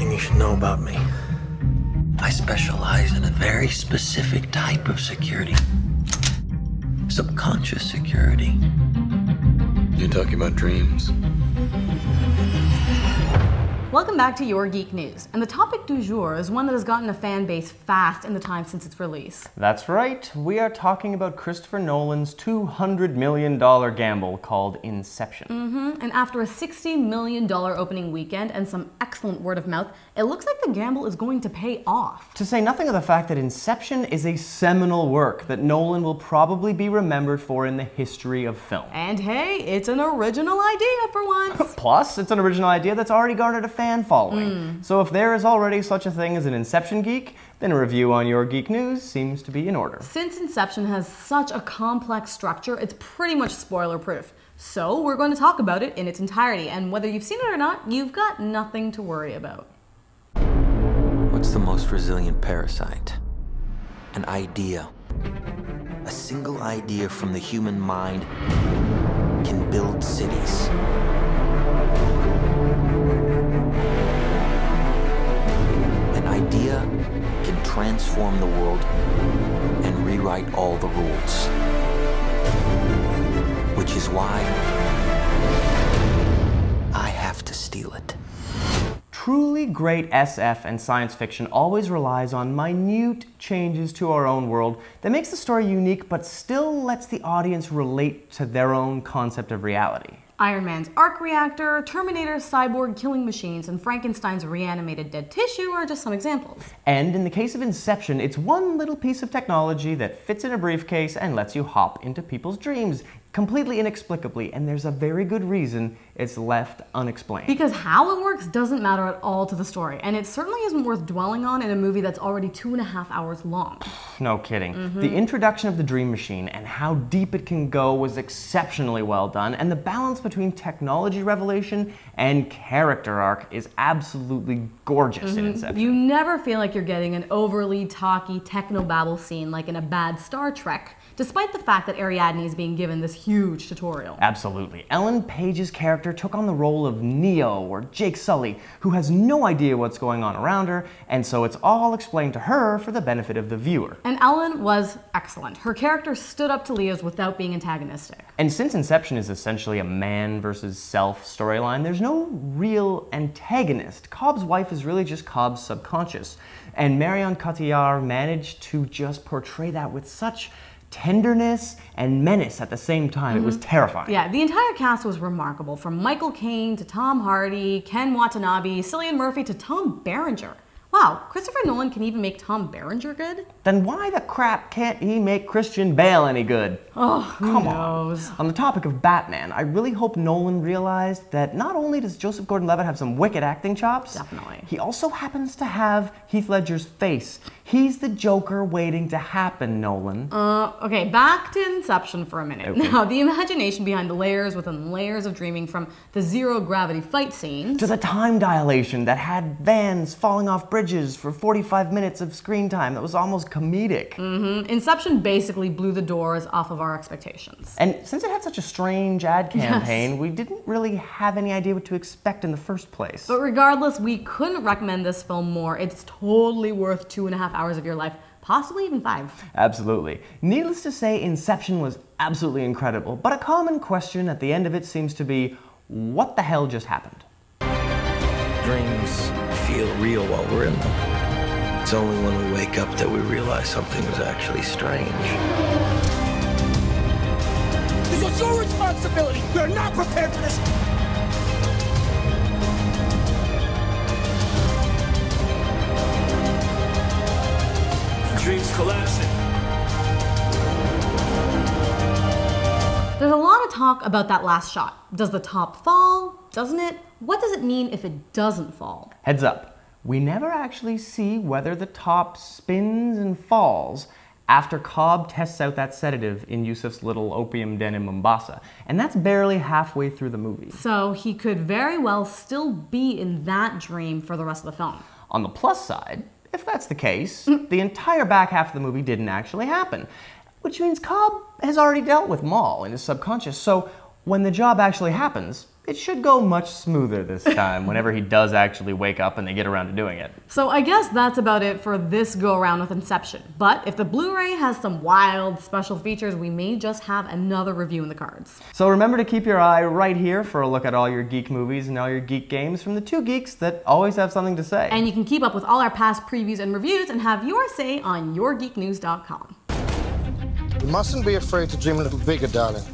everything you should know about me. I specialize in a very specific type of security. Subconscious security. You're talking about dreams? Welcome back to Your Geek News, and the topic du jour is one that has gotten a fan base fast in the time since its release. That's right, we are talking about Christopher Nolan's $200 million gamble called Inception. And after a $60 million opening weekend and some excellent word of mouth, it looks like the gamble is going to pay off. To say nothing of the fact that Inception is a seminal work that Nolan will probably be remembered for in the history of film. And hey, it's an original idea for once. Plus, it's an original idea that's already garnered a fan following. So if there is already such a thing as an Inception geek, then a review on Your Geek News seems to be in order. Since Inception has such a complex structure, it's pretty much spoiler-proof. So we're going to talk about it in its entirety, and whether you've seen it or not, you've got nothing to worry about. What's the most resilient parasite? An idea. A single idea from the human mind can build cities. An idea can transform the world and rewrite all the rules. Which is why I have to steal it. Truly great SF and science fiction always relies on minute changes to our own world that makes the story unique but still lets the audience relate to their own concept of reality. Iron Man's arc reactor, Terminator's cyborg killing machines, and Frankenstein's reanimated dead tissue are just some examples. And in the case of Inception, it's one little piece of technology that fits in a briefcase and lets you hop into people's dreams, completely inexplicably, and there's a very good reason it's left unexplained. Because how it works doesn't matter at all to the story, and it certainly isn't worth dwelling on in a movie that's already 2.5 hours long. No kidding. The introduction of the dream machine and how deep it can go was exceptionally well done, and the balance between technology revelation and character arc is absolutely gorgeous in Inception. You never feel like you're getting an overly talky technobabble scene like in a bad Star Trek, despite the fact that Ariadne is being given this huge tutorial. Absolutely. Ellen Page's character took on the role of Neo, or Jake Sully, who has no idea what's going on around her, and so it's all explained to her for the benefit of the viewer. And Ellen was excellent. Her character stood up to Leo's without being antagonistic. And since Inception is essentially a man versus self storyline, there's no real antagonist. Cobb's wife is really just Cobb's subconscious. And Marion Cotillard managed to just portray that with such tenderness and menace at the same time. It was terrifying. Yeah, the entire cast was remarkable, from Michael Caine to Tom Hardy, Ken Watanabe, Cillian Murphy to Tom Berenger. Wow, Christopher Nolan can even make Tom Berenger good? Then why the crap can't he make Christian Bale any good? Oh, who Come knows? on the topic of Batman, I really hope Nolan realized that not only does Joseph Gordon-Levitt have some wicked acting chops, Definitely. he also happens to have Heath Ledger's face. He's the Joker waiting to happen, Nolan. Okay, back to Inception for a minute. Okay. Now, the imagination behind the layers within layers of dreaming, from the zero-gravity fight scenes To the time dilation that had vans falling off bridges for 45 minutes of screen time that was almost comedic. Inception basically blew the doors off of our expectations. And since it had such a strange ad campaign, we didn't really have any idea what to expect in the first place. But regardless, we couldn't recommend this film more. It's totally worth 2.5 hours of your life, possibly even 5. Absolutely. Needless to say, Inception was absolutely incredible, but a common question at the end of it seems to be, what the hell just happened? Dreams feel real while we're in them. It's only when we wake up that we realize something was actually strange. This was your responsibility. We're not prepared for this. The dream's collapsing. There's a lot of talk about that last shot. Does the top fall? Doesn't it? What does it mean if it doesn't fall? Heads up, we never actually see whether the top spins and falls after Cobb tests out that sedative in Yusuf's little opium den in Mombasa. And that's barely halfway through the movie. So he could very well still be in that dream for the rest of the film. On the plus side, if that's the case, the entire back half of the movie didn't actually happen, which means Cobb has already dealt with Maul in his subconscious, so when the job actually happens, it should go much smoother this time whenever he does actually wake up and they get around to doing it. So I guess that's about it for this go around with Inception. But if the Blu-ray has some wild special features, we may just have another review in the cards. So remember to keep your eye right here for a look at all your geek movies and all your geek games from the two geeks that always have something to say. And you can keep up with all our past previews and reviews and have your say on yourgeeknews.com. You mustn't be afraid to dream a little bigger, darling.